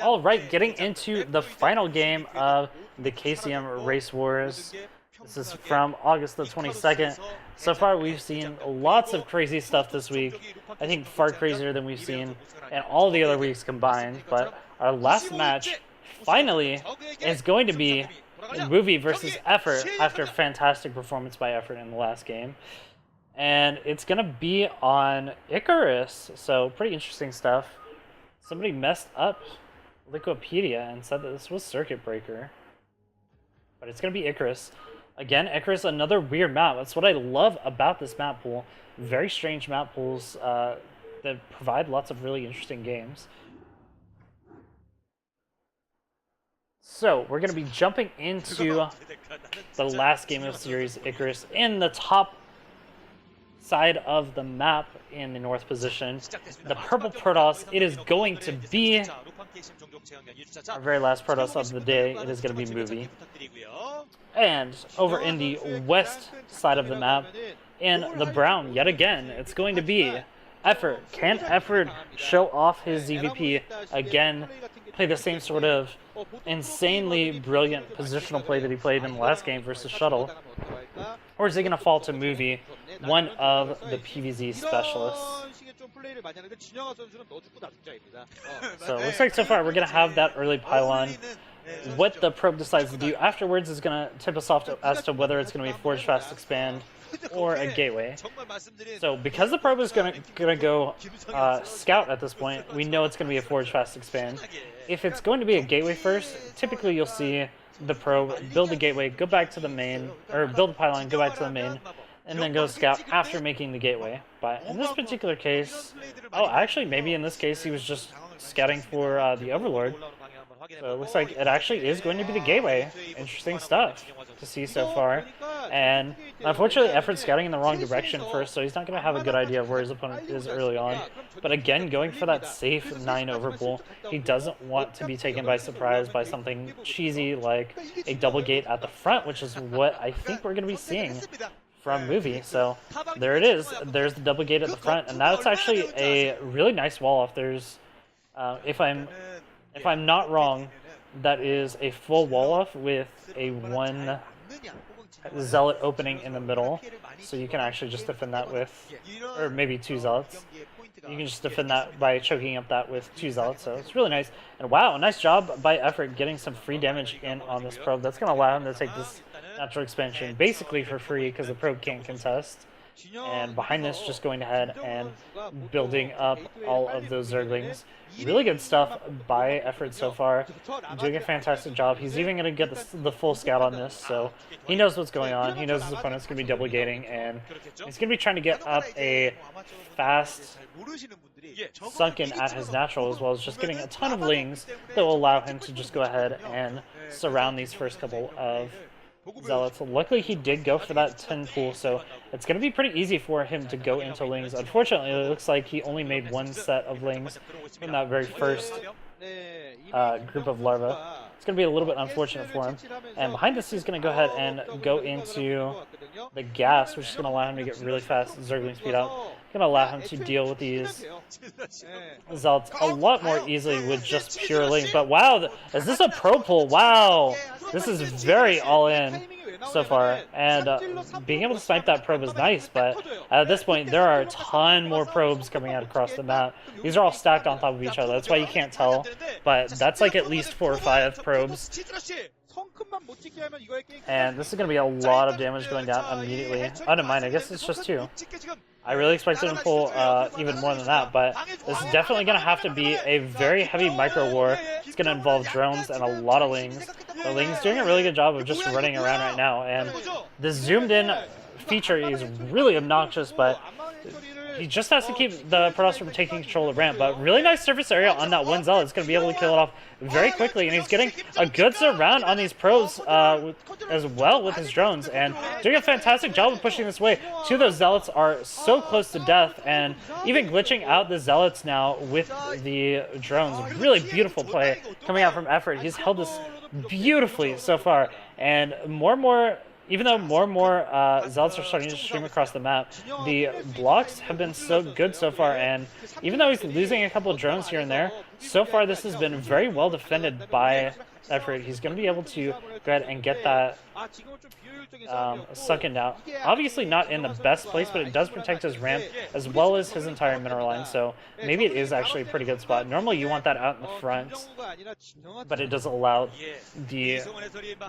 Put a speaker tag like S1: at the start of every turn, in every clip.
S1: All right, getting into the final game of the KCM Race Wars. This is from August the 22nd. So far, we've seen lots of crazy stuff this week. I think far crazier than we've seen in all the other weeks combined. But our last match, finally, is going to be Movie versus effOrt after a fantastic performance by effOrt in the last game. And it's going to be on Icarus, so pretty interesting stuff. Somebody messed up Wikipedia and said that this was Circuit Breaker. But it's going to be Icarus. Again, Icarus, another weird map. That's what I love about this map pool. Very strange map pools that provide lots of really interesting games. So, we're going to be jumping into the last game of the series, Icarus, in the top side of the map in the north position. The purple Protoss, it is going to be our very last Protoss of the day. It is going to be Movie. And over in the west side of the map, in the brown, yet again, it's going to be effOrt. Can effOrt show off his ZVP again? Play the same sort of insanely brilliant positional play that he played in the last game versus Shuttle? Or is he going to fall to Movie, one of the PvZ specialists? So it looks like so far we're going to have that early pylon. What the probe decides to do afterwards is going to tip us off as to whether it's going to be Forge Fast Expand or a gateway. So because the probe is going to go scout at this point, we know it's going to be a Forge Fast Expand. If it's going to be a gateway first, typically you'll see the probe build the gateway, go back to the main, or build the pylon, go back to the main, and then go scout after making the gateway. But in this particular case, oh, actually, maybe in this case he was just scouting for the Overlord. So it looks like it actually is going to be the gateway. Interesting stuff to see so far. And unfortunately, effOrt's scouting in the wrong direction first, so he's not going to have a good idea of where his opponent is early on. But again, going for that safe 9 overpull, he doesn't want to be taken by surprise by something cheesy like a double gate at the front, which is what I think we're going to be seeing from Movie. So there it is. There's the double gate at the front, and that's actually a really nice wall off. There's, if I'm not wrong, that is a full wall off with a 1 zealot opening in the middle. So you can actually just defend that with, or maybe 2 zealots. You can just defend that by choking up that with 2 zealots. So it's really nice. And wow, nice job by effOrt getting some free damage in on this probe. That's going to allow him to take this natural expansion basically for free because the probe can't contest. And behind this, just going ahead and building up all of those Zerglings. Really good stuff by effOrt so far. Doing a fantastic job. He's even going to get the full scout on this, so he knows what's going on. He knows his opponent's going to be double gating, and he's going to be trying to get up a fast sunken at his natural, as well as just getting a ton of lings that will allow him to just go ahead and surround these first couple of zealots. Luckily, he did go for that 10 pool, so it's going to be pretty easy for him to go into lings. Unfortunately, it looks like he only made 1 set of lings in that very first group of larvae. It's going to be a little bit unfortunate for him. And behind this, he's going to go ahead and go into the gas, which is going to allow him to get really fast Zergling speed up. Going to allow him to deal with these zealots a lot more easily with just pure lings. But wow, is this a pro pull? Wow, this is very all in so far. And being able to snipe that probe is nice, but at this point, there are a ton more probes coming out across the map. These are all stacked on top of each other. That's why you can't tell, but that's like at least 4 or 5 probes. And this is going to be a lot of damage going down immediately. I don't mind, I guess it's just 2. I really expected him to pull even more than that, but this is definitely going to have to be a very heavy micro war. It's going to involve drones and a lot of lings. The lings doing a really good job of just running around right now, and the zoomed in feature is really obnoxious, but he just has to keep the Protoss from taking control of the ramp. But really nice surface area on that 1 zealot. It's going to be able to kill it off very quickly, and he's getting a good surround on these probes as well with his drones, and doing a fantastic job of pushing this way. 2 of those zealots are so close to death, and even glitching out the zealots now with the drones. Really beautiful play coming out from effOrt. He's held this beautifully so far, and more even though more and more Zealots are starting to stream across the map, the blocks have been so good so far, and even though he's losing a couple of drones here and there, so far this has been very well defended by effOrt. He's going to be able to go ahead and get that sunken out. Obviously not in the best place, but it does protect his ramp as well as his entire mineral line, so maybe it is actually a pretty good spot. Normally you want that out in the front, but it doesn't allow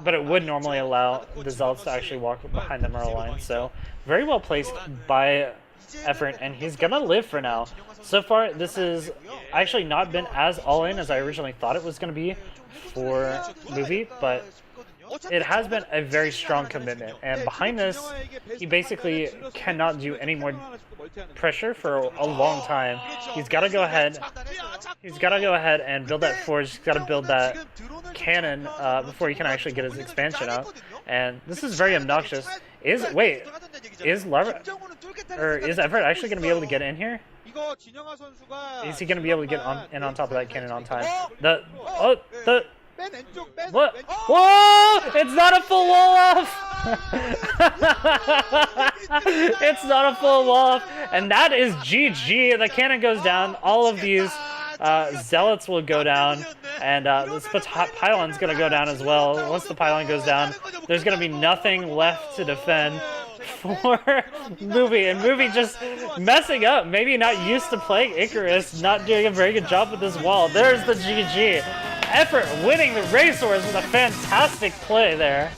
S1: but it would normally allow the Zealots to actually walk behind the mineral line, so very well placed by effOrt, and he's gonna live for now. So far this has actually not been as all-in as I originally thought it was gonna be for Movie, but it has been a very strong commitment, and behind this he basically cannot do any more pressure for a long time. He's got to go ahead and build that forge. He's got to build that cannon before he can actually get his expansion out, and this is very obnoxious. Is effOrt actually going to be able to get in here? Is he going to be able to get on top of that cannon on time? What? Whoa! It's not a full wall off! It's not a full wall off, and that is GG. The cannon goes down. All of these Zealots will go down, and this pylon's going to go down as well. Once the pylon goes down, there's going to be nothing left to defend for Movie, and Movie just messing up. Maybe not used to playing Icarus, not doing a very good job with this wall. There's the GG. effOrt winning the racehorse with a fantastic play there.